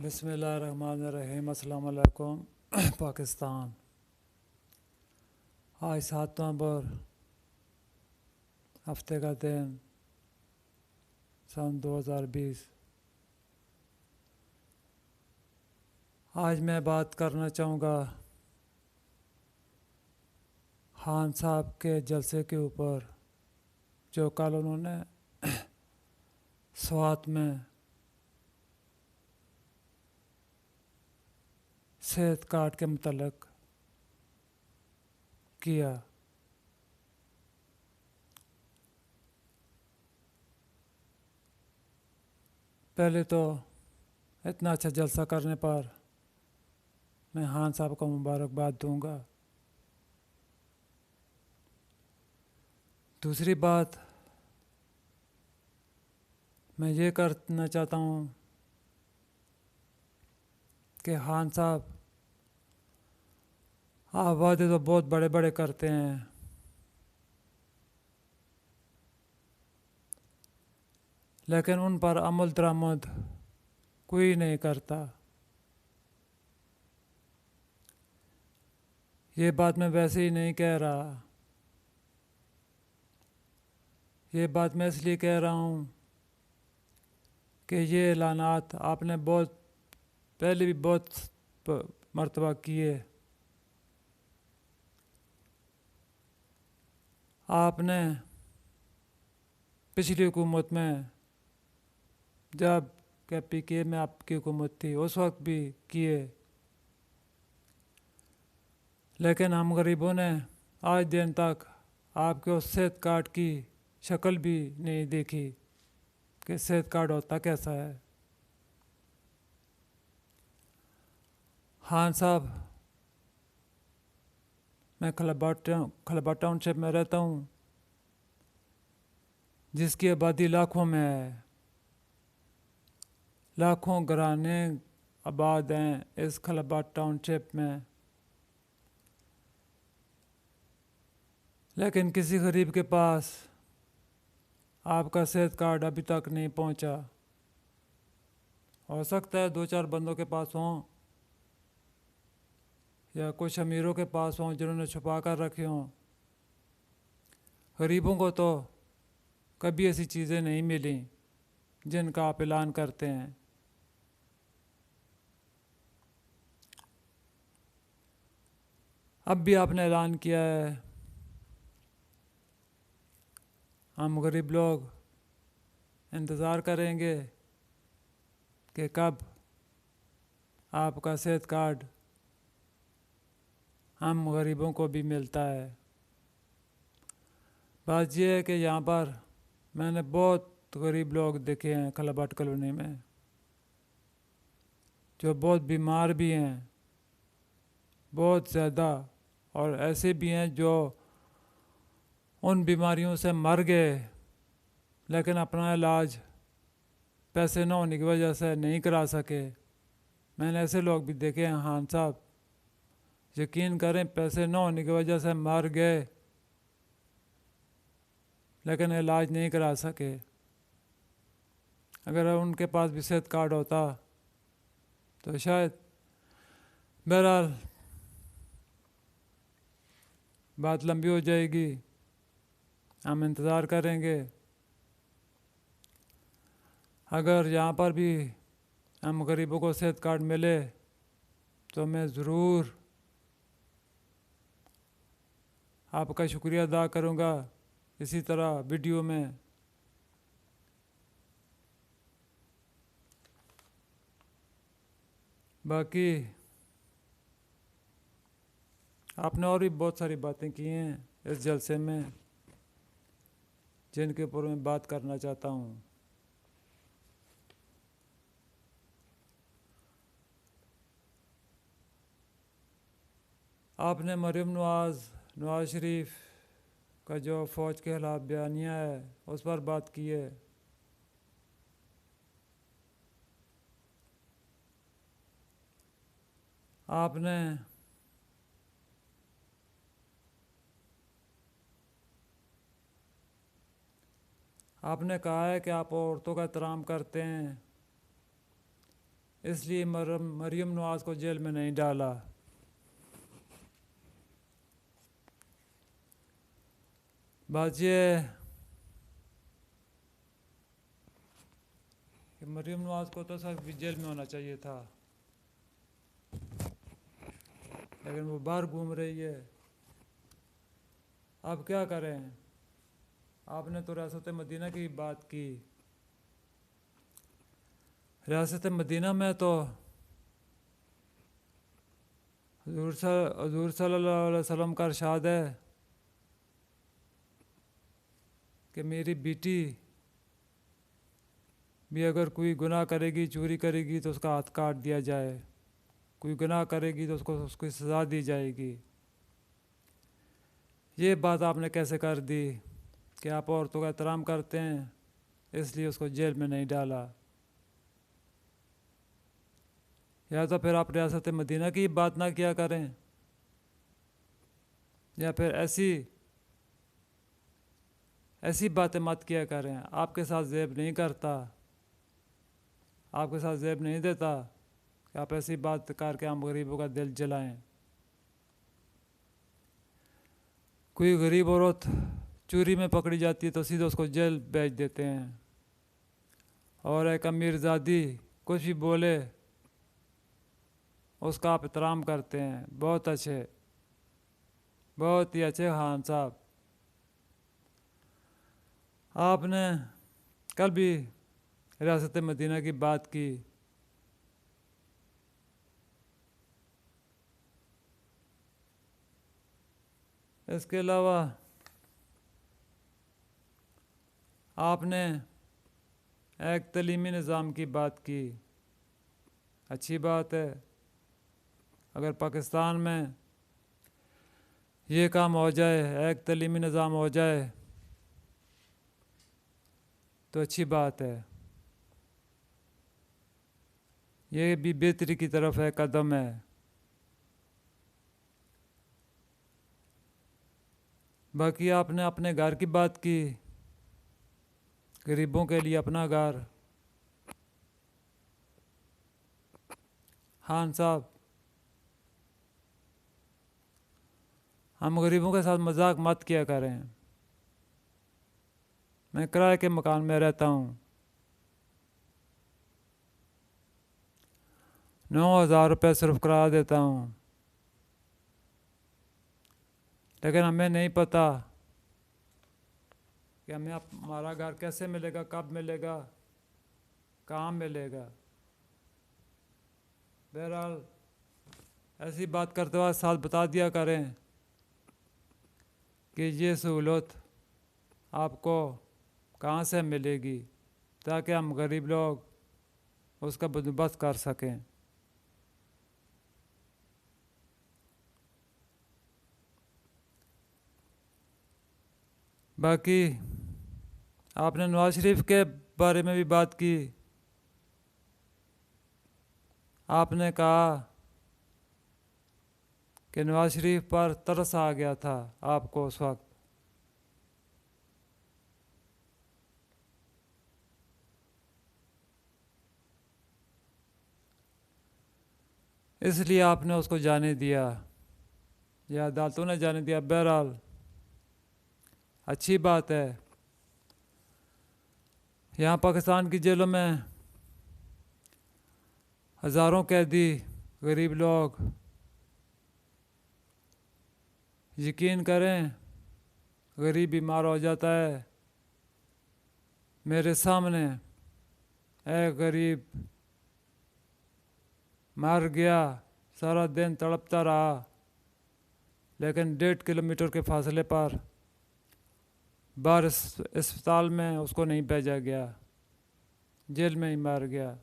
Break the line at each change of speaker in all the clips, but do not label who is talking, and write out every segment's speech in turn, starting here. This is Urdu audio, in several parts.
بسم اللہ الرحمن الرحیم۔ السلام علیکم پاکستان۔ آج 7 نومبر ہفتے کا دن سن 2020۔ آج میں بات کرنا چاہوں گا خان صاحب کے جلسے کے اوپر جو کل انہوں نے سوات میں صحت کارڈ کے متعلق کیا۔ پہلے تو اتنا اچھا جلسہ کرنے پر میں خان صاحب کو مبارکباد دوں گا۔ دوسری بات میں یہ کرنا چاہتا ہوں کہ خان صاحب آپ وعدے تو بہت بڑے بڑے کرتے ہیں، لیکن ان پر عمل درآمد کوئی نہیں کرتا۔ یہ بات میں ویسے ہی نہیں کہہ رہا، یہ بات میں اس لیے کہہ رہا ہوں کہ یہ اعلانات آپ نے بہت پہلے بھی بہت مرتبہ کیے۔ آپ نے پچھلی حکومت میں جب کہ پی کے میں آپ کی حکومت تھی اس وقت بھی کیے، لیکن ہم غریبوں نے آج دن تک آپ کے اس صحت کارڈ کی شکل بھی نہیں دیکھی کہ صحت کارڈ ہوتا کیسا ہے۔ خان صاحب، میں خلبا ٹاؤن شپ میں رہتا ہوں جس کی آبادی لاکھوں میں ہے۔ لاکھوں گھرانے آباد ہیں اس خلبا ٹاؤن شپ میں، لیکن کسی غریب کے پاس آپ کا صحت کارڈ ابھی تک نہیں پہنچا۔ ہو سکتا ہے 2-4 بندوں کے پاس ہوں یا کچھ امیروں کے پاس ہوں جنہوں نے چھپا کر رکھے ہوں۔ غریبوں کو تو کبھی ایسی چیزیں نہیں ملیں جن کا آپ اعلان کرتے ہیں۔ اب بھی آپ نے اعلان کیا ہے، ہم غریب لوگ انتظار کریں گے کہ کب آپ کا صحت کارڈ ہم غریبوں کو بھی ملتا ہے۔ بات یہ ہے کہ یہاں پر میں نے بہت غریب لوگ دیکھے ہیں خلبٹ کالونی میں جو بہت بیمار بھی ہیں، بہت زیادہ، اور ایسے بھی ہیں جو ان بیماریوں سے مر گئے لیکن اپنا علاج پیسے نہ ہونے کی وجہ سے نہیں کرا سکے۔ میں نے ایسے لوگ بھی دیکھے ہیں خان صاحب، یقین کریں پیسے نہ ہونے کی وجہ سے مر گئے لیکن علاج نہیں کرا سکے۔ اگر ان کے پاس بھی صحت کارڈ ہوتا تو شاید، بہرحال بات لمبی ہو جائے گی، ہم انتظار کریں گے۔ اگر یہاں پر بھی ہم غریبوں کو صحت کارڈ ملے تو میں ضرور آپ کا شکریہ ادا کروں گا اسی طرح ویڈیو میں۔ باقی آپ نے اور بھی بہت ساری باتیں کی ہیں اس جلسے میں جن کے اوپر میں بات کرنا چاہتا ہوں۔ آپ نے مریم نواز شریف کا جو فوج کے خلاف بیانیہ ہے اس پر بات کی ہے۔ آپ نے کہا ہے کہ آپ عورتوں کا احترام کرتے ہیں، اس لیے مریم نواز کو جیل میں نہیں ڈالا۔ بات یہ ہے کہ مریم نواز کو تو سخت بھی جیل میں ہونا چاہیے تھا، لیکن وہ باہر گھوم رہی ہے۔ اب کیا کریں؟ آپ نے تو ریاست مدینہ کی بات کی۔ ریاست مدینہ میں تو حضور صلی اللہ علیہ وسلم کا ارشاد ہے کہ میری بیٹی بھی اگر کوئی گناہ کرے گی، چوری کرے گی تو اس کا ہاتھ کاٹ دیا جائے، کوئی گناہ کرے گی تو اس کو سزا دی جائے گی۔ یہ بات آپ نے کیسے کر دی کہ آپ عورتوں کا احترام کرتے ہیں اس لیے اس کو جیل میں نہیں ڈالا؟ یا تو پھر آپ ریاست مدینہ کی بات نہ کیا کریں، یا پھر ایسی باتیں مت کیا کریں۔ آپ کے ساتھ زیب نہیں کرتا، آپ کے ساتھ زیب نہیں دیتا کہ آپ ایسی بات کر کے ہم غریبوں کا دل جلائیں۔ کوئی غریب عورت چوری میں پکڑی جاتی ہے تو سیدھے اس کو جیل بھیج دیتے ہیں، اور ایک امیر زادی کچھ بھی بولے اس کا آپ احترام کرتے ہیں۔ بہت اچھے، بہت ہی اچھے خان صاحب۔ آپ نے کل بھی ریاست مدینہ کی بات کی۔ اس کے علاوہ آپ نے ایک تعلیمی نظام کی بات کی۔ اچھی بات ہے، اگر پاکستان میں یہ کام ہو جائے، ایک تعلیمی نظام ہو جائے تو اچھی بات ہے۔ یہ بھی بہتری کی طرف ایک قدم ہے۔ باقی آپ نے اپنے گھر کی بات کی، غریبوں کے لیے اپنا گھر۔ خان صاحب، ہم غریبوں کے ساتھ مذاق مت کیا کریں۔ میں کرائے کے مکان میں رہتا ہوں، 9,000 روپے صرف کرایہ دیتا ہوں، لیکن ہمیں نہیں پتہ کہ ہمیں ہمارا گھر کیسے ملے گا، کب ملے گا، کہاں ملے گا۔ بہرحال ایسی بات کرتے وقت ساتھ بتا دیا کریں کہ یہ سہولت آپ کو کہاں سے ملے گی، تاکہ ہم غریب لوگ اس کا بندوبست کر سکیں۔ باقی آپ نے نواز شریف کے بارے میں بھی بات کی۔ آپ نے کہا کہ نواز شریف پر ترس آ گیا تھا آپ کو اس وقت۔ اس لیے آپ نے اس کو جانے دیا، یا عدالتوں نے جانے دیا۔ بہرحال اچھی بات ہے۔ یہاں پاکستان کی جیلوں میں ہزاروں قیدی غریب لوگ، یقین کریں غریب بیمار ہو جاتا ہے۔ میرے سامنے ایک غریب مر گیا، سارا دن تڑپتا رہا، لیکن 1.5 کلومیٹر کے فاصلے پر باہر اسپتال میں اس کو نہیں بھیجا گیا، جیل میں ہی مر گیا۔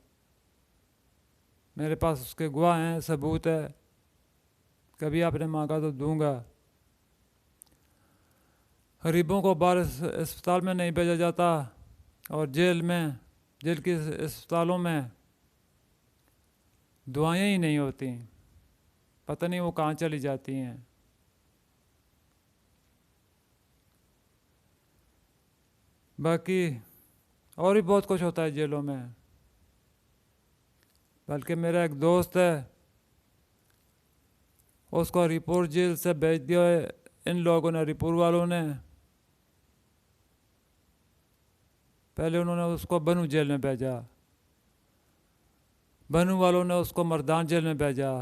میرے پاس اس کے گواہ ہیں، ثبوت ہے، کبھی آپ نے مانگا تو دوں گا۔ غریبوں کو باہر اسپتال میں نہیں بھیجا جاتا، اور جیل کی اسپتالوں میں دعائیں ہی نہیں ہوتی، پتہ نہیں وہ کہاں چلی جاتی ہیں۔ باقی اور بھی بہت کچھ ہوتا ہے جیلوں میں۔ بلکہ میرا ایک دوست ہے، اس کو ہری پور جیل سے بھیج دیا ہے ان لوگوں نے، ہری پور والوں نے۔ پہلے انہوں نے اس کو بنو جیل میں بھیجا، بنو والوں نے اس کو مردان جیل میں بھیجا،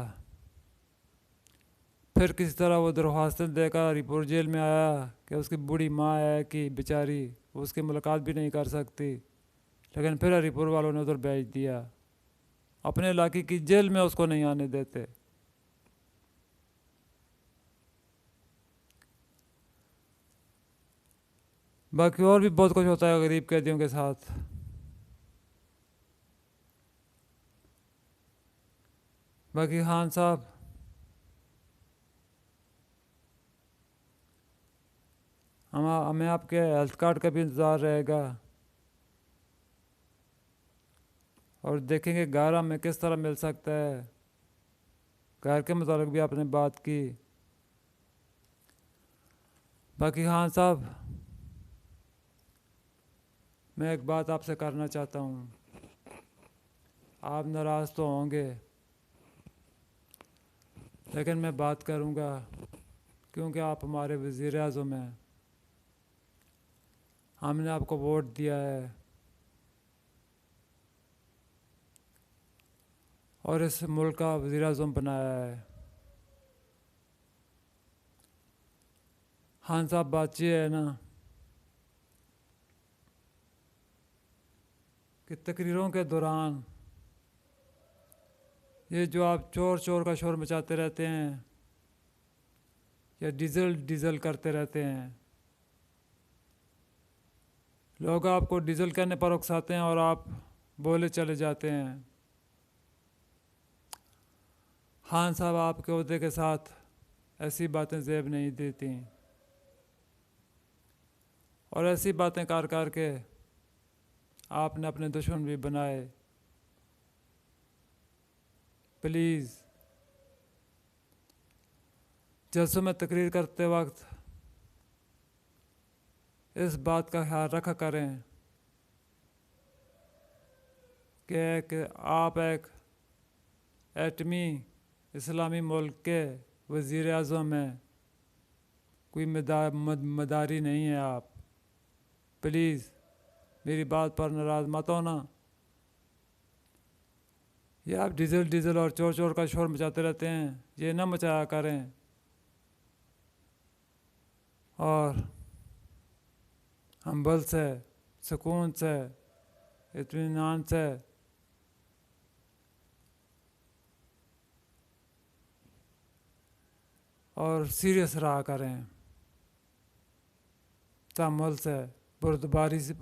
پھر کسی طرح وہ درخواستیں دے کر ہری پور جیل میں آیا کہ اس کی بوڑھی ماں ہے کہ بیچاری اس کی ملاقات بھی نہیں کر سکتی، لیکن پھر ہری پور والوں نے ادھر بھیج دیا، اپنے علاقے کی جیل میں اس کو نہیں آنے دیتے۔ باقی اور بھی بہت کچھ ہوتا ہے غریب قیدیوں کے ساتھ۔ باقی خان صاحب، ہمیں آپ کے ہیلتھ کارڈ کا بھی انتظار رہے گا، اور دیکھیں گے گھر ہمیں کس طرح مل سکتا ہے۔ گھر کے متعلق بھی آپ نے بات کی۔ باقی خان صاحب، میں ایک بات آپ سے کرنا چاہتا ہوں، آپ ناراض تو ہوں گے لیکن میں بات کروں گا، کیونکہ آپ ہمارے وزیر اعظم ہیں، ہم نے آپ کو ووٹ دیا ہے اور اس ملک کا وزیر اعظم بنایا ہے۔ خان صاحب، بات یہ ہے نا کہ تقریروں کے دوران یہ جو آپ چور چور کا شور مچاتے رہتے ہیں یا ڈیزل ڈیزل کرتے رہتے ہیں، لوگ آپ کو ڈیزل کرنے پر اکساتے ہیں اور آپ بولے چلے جاتے ہیں۔ خان صاحب، آپ کے عہدے کے ساتھ ایسی باتیں زیب نہیں دیتی، اور ایسی باتیں کر کے آپ نے اپنے دشمن بھی بنائے۔ پلیز جلسوں میں تقریر کرتے وقت اس بات کا خیال رکھا کریں کہ آپ ایک ایٹمی اسلامی ملک کے وزیر اعظم ہیں، کوئی مداری نہیں ہے آپ۔ پلیز میری بات پر ناراض مت ہونا، یہ آپ ڈیزل ڈیزل اور چور چور کا شور مچاتے رہتے ہیں، یہ نہ مچایا کریں، اور ہمبل سے، سکون سے، اطمینان سے اور سیریس رہا کریں، تحمل سے، بردباری سے،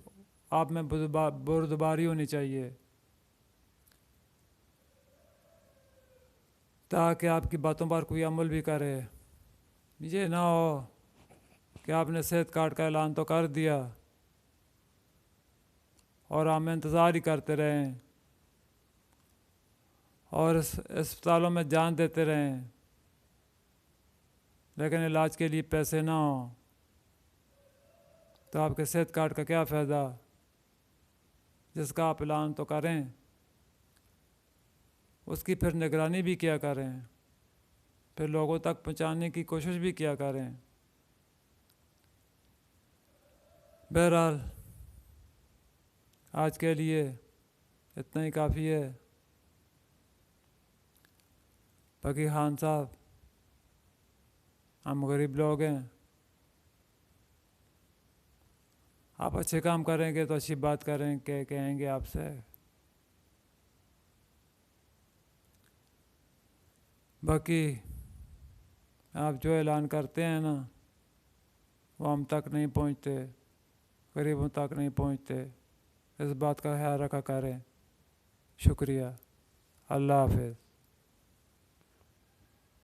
آپ میں بردباری ہونی چاہیے تاکہ آپ کی باتوں پر کوئی عمل بھی کرے۔ یہ نہ ہو کہ آپ نے صحت کارڈ کا اعلان تو کر دیا اور ہم انتظار ہی کرتے رہیں اور اسپتالوں میں جان دیتے رہیں، لیکن علاج کے لیے پیسے نہ ہوں، تو آپ کے صحت کارڈ کا کیا فائدہ، جس کا آپ اعلان تو کریں، اس کی پھر نگرانی بھی کیا کریں، پھر لوگوں تک پہنچانے کی کوشش بھی کیا کریں۔ بہرحال آج کے لیے اتنا ہی کافی ہے۔ باقی خان صاحب، ہم غریب لوگ ہیں، آپ اچھے کام کریں گے تو اچھی بات کریں کہ کہیں گے آپ سے۔ باقی آپ جو اعلان کرتے ہیں نا وہ ہم تک نہیں پہنچتے، غریبوں تک نہیں پہنچتے، اس بات کا خیال رکھا کریں۔ شکریہ، اللہ حافظ۔